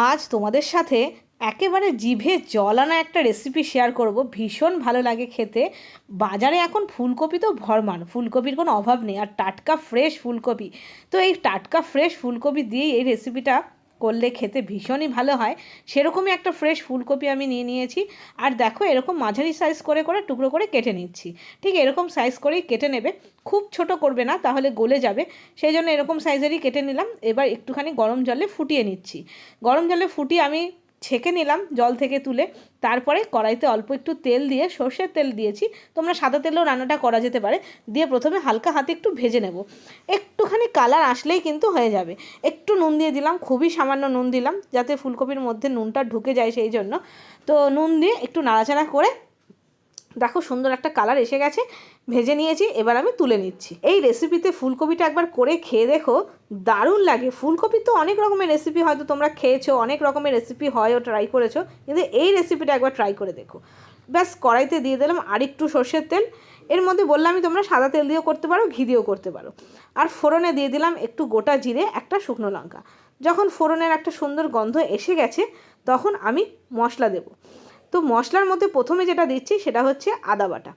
আজ তোমাদের সাথে একেবারে জিভে জল আনা একটা রেসিপি শেয়ার করব। ভীষণ ভালো লাগে খেতে। বাজারে এখন ফুলকপি তো ভরমান, ফুলকপির কোনো অভাব নেই, আর টাটকা ফ্রেশ ফুলকপি। তো এই টাটকা ফ্রেশ ফুলকপি দিয়েই এই রেসিপিটা করলে খেতে ভীষণই ভালো হয়। সেরকমই একটা ফ্রেশ ফুলকপি আমি নিয়ে নিয়েছি। আর দেখো, এরকম মাঝারি সাইজ করে করে টুকরো করে কেটে নিচ্ছি। ঠিক এরকম সাইজ করেই কেটে নেবে, খুব ছোট করবে না, তাহলে গলে যাবে। সেই জন্য এরকম সাইজেরই কেটে নিলাম। এবার একটুখানি গরম জলে ফুটিয়ে নিচ্ছি। গরম জলে ফুটিয়ে আমি ছেঁকে নিলাম জল থেকে তুলে। তারপরে কড়াইতে অল্প একটু তেল দিয়ে, সর্ষের তেল দিয়েছি, তোমরা সাদা তেলেও রান্নাটা করা যেতে পারে, দিয়ে প্রথমে হালকা হাতে একটু ভেজে নেব। একটুখানি কালার আসলেই কিন্তু হয়ে যাবে। একটু নুন দিয়ে দিলাম, খুবই সামান্য নুন দিলাম, যাতে ফুলকপির মধ্যে নুনটা ঢুকে যায় সেই জন্য। তো নুন দিয়ে একটু নাড়াচাড়া করে দেখো সুন্দর একটা কালার এসে গেছে, ভেজে নিয়েছি। এবার আমি তুলে নিচ্ছি। এই রেসিপিতে ফুলকপিটা একবার করে খেয়ে দেখো, দারুণ লাগে। ফুলকপি তো অনেক রকমের রেসিপি হয়তো তোমরা খেয়েছো, অনেক রকমের রেসিপি হয়ও ট্রাই করেছো, কিন্তু এই রেসিপিটা একবার ট্রাই করে দেখো। ব্যাস, কড়াইতে দিয়ে দিলাম আর একটু সর্ষের তেল। এর মধ্যে বললামই তোমরা সাদা তেল দিয়েও করতে পারো, ঘি দিয়েও করতে পারো। আর ফোড়নে দিয়ে দিলাম একটু গোটা জিরে, একটা শুকনো লঙ্কা। যখন ফোড়নের একটা সুন্দর গন্ধ এসে গেছে, তখন আমি মশলা দেবো। তো মশলার মধ্যে প্রথমে যেটা দিচ্ছি সেটা হচ্ছে আদা বাটা।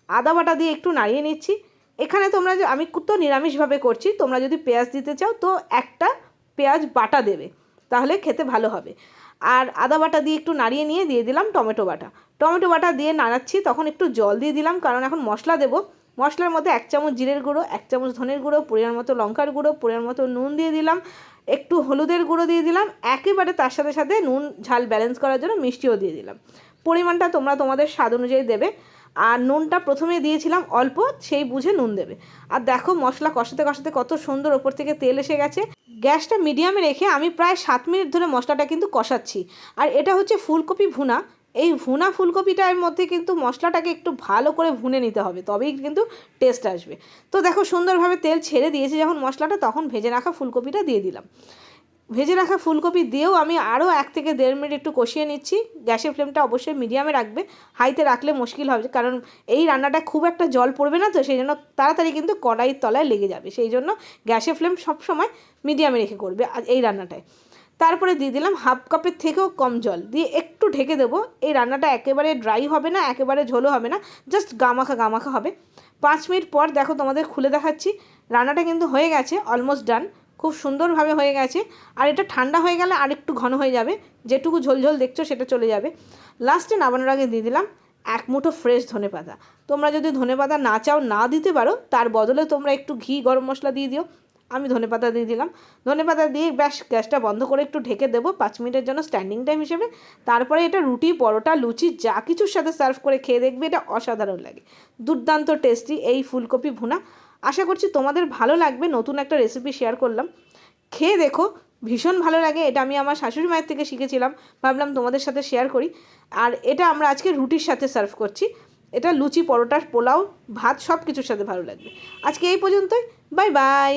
আদা বাটা দিয়ে একটু নাড়িয়ে নিচ্ছি। এখানে তোমরা যে, আমি তো নিরামিষভাবে করছি, তোমরা যদি পেঁয়াজ দিতে চাও তো একটা পেঁয়াজ বাটা দেবে, তাহলে খেতে ভালো হবে। আর আদা বাটা দিয়ে একটু নাড়িয়ে নিয়ে দিয়ে দিলাম টমেটো বাটা। টমেটো বাটা দিয়ে নাড়াচ্ছি, তখন একটু জল দিয়ে দিলাম, কারণ এখন মশলা দেবো। মশলার মধ্যে 1 চামচ জিরের গুঁড়ো, 1 চামচ ধনের গুঁড়ো, পরিমাণ মতো লঙ্কার গুঁড়ো, পরিমাণ মতো নুন দিয়ে দিলাম, একটু হলুদের গুঁড়ো দিয়ে দিলাম, একেবারে তার সাথে সাথে নুন ঝাল ব্যালেন্স করার জন্য মিষ্টিও দিয়ে দিলাম। পরিমাণটা তোমরা তোমাদের স্বাদ অনুযায়ী দেবে। আর নুনটা প্রথমে দিয়েছিলাম অল্প, সেই বুঝে নুন দেবে। আর দেখো মশলা কষাতে কষাতে কত সুন্দর ওপর থেকে তেল এসে গেছে। গ্যাসটা মিডিয়ামে রেখে আমি প্রায় 7 মিনিট ধরে মশলাটা কিন্তু কষাচ্ছি। আর এটা হচ্ছে ফুলকপি ভুনা। এই ভুনা ফুলকপিটার মধ্যে কিন্তু মশলাটাকে একটু ভালো করে ভুনে নিতে হবে, তবেই কিন্তু টেস্ট আসবে। তো দেখো সুন্দরভাবে তেল ছেড়ে দিয়েছে যখন মশলাটা, তখন ভেজে রাখা ফুলকপিটা দিয়ে দিলাম। ভেজে রাখা ফুলকপি দিয়েও আমি আরও 1 থেকে 1.5 মিনিট একটু কষিয়ে নিচ্ছি। গ্যাসের ফ্লেমটা অবশ্যই মিডিয়ামে রাখবে, হাইতে রাখলে মুশকিল হবে, কারণ এই রান্নাটা খুব একটা জল পড়বে না তো, সেই জন্য তাড়াতাড়ি কিন্তু কড়াইয়ের তলায় লেগে যাবে। সেই জন্য গ্যাসের ফ্লেম সবসময় মিডিয়ামে রেখে করবে এই রান্নাটায়। তারপরে দিয়ে দিলাম 1/2 কাপের থেকেও কম জল দিয়ে একটু ঢেকে দেবো। এই রান্নাটা একেবারে ড্রাই হবে না, একেবারে ঝোলও হবে না, জাস্ট গামাখা গামাখা হবে। 5 মিনিট পর দেখো তোমাদের খুলে দেখাচ্ছি, রান্নাটা কিন্তু হয়ে গেছে, অলমোস্ট ডান, খুব সুন্দরভাবে হয়ে গেছে। আর এটা ঠান্ডা হয়ে গেলে আর একটু ঘন হয়ে যাবে, যেটুকু ঝোলঝোল দেখছো সেটা চলে যাবে। লাস্টে নামানোর আগে দিয়ে দিলাম 1 মুঠো ফ্রেশ ধনেপাতা। তোমরা যদি ধনেপাতা না চাও না দিতে পারো, তার বদলে তোমরা একটু ঘি গরম মশলা দিয়ে দিও। আমি ধনেপাতা দিয়ে দিলাম। ধনেপাতা দিয়ে ব্যাস গ্যাসটা বন্ধ করে একটু ঢেকে দেবো 5 মিনিটের জন্য স্ট্যান্ডিং টাইম হিসেবে। তারপরে এটা রুটি, পরোটা, লুচি যা কিছুর সাথে সার্ভ করে খেয়ে দেখবে, এটা অসাধারণ লাগে। দুর্দান্ত টেস্টি এই ফুলকপি ভুনা। আশা করছি তোমাদের ভালো লাগবে। নতুন একটা রেসিপি শেয়ার করলাম, খেয়ে দেখো, ভীষণ ভালো লাগে। এটা আমি আমার শাশুড়ি মায়ের থেকে শিখেছিলাম, ভাবলাম তোমাদের সাথে শেয়ার করি। আর এটা আমরা আজকে রুটির সাথে সার্ভ করছি। এটা লুচি, পরোটা, পোলাও, ভাত সব কিছুর সাথে ভালো লাগবে। আজকে এই পর্যন্তই। Bye bye.